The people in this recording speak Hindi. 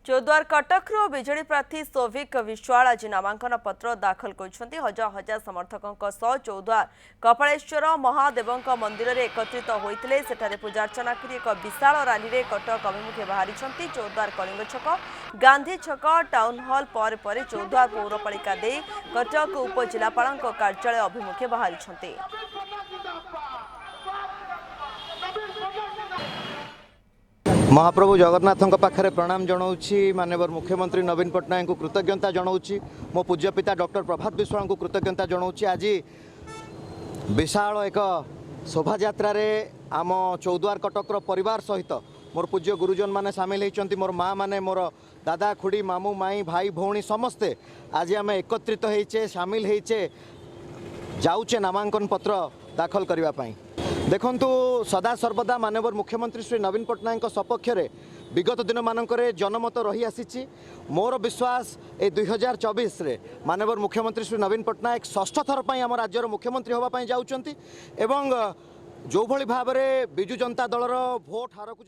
चौद्वार कटकरू विजेडी प्रार्थी सौभिक विश्वाल आज नामांकन पत्र दाखल कर हजार हजार समर्थकों सह चौद्वार कपालेश्वर महादेव मंदिर में एकत्रित होते सेठारे पूजार्चना कर एक विशाल रैली में कटक अभिमुखे बाहरी चौद्वार कलिंग छक गांधी छक टाउन हल पर चौद्वार पौरपालिका दे कटक उपजिलापाल कार्यालय अभिमुखे बाहरी। महाप्रभु जगन्नाथ पाखे प्रणाम जनाऊँगी माननीय मुख्यमंत्री नवीन पट्टनायक को कृतज्ञता जनाऊँगी मो पूज्य पिता डॉक्टर प्रभात विश्वाल को कृतज्ञता जनाऊँगी। आज विशाल एक शोभा यात्रा आम चौद्वार कटकर परिवार सहित मोर पूज्य गुरुजन माने सामिल होती मोर माँ माने मोर दादा खुड़ी मामू माई भाई भौणी समस्ते आज आम एकत्रित होइचे सामिल होइचे जाऊचे नामांकन पत्र दाखल करने। देखंतु सदा सर्वदा माननीय मुख्यमंत्री श्री नवीन पट्टनायक सपक्ष विगत दिन मानक जनमत रही आसी मोर विश्वास ए 2024 रे माननीय मुख्यमंत्री श्री नवीन पट्टनायक षष्ठ थर पर आम राज्यर मुख्यमंत्री होगापाई जाउछंती एवं जो भली भाव में बिजु जनता दलर भोट हार को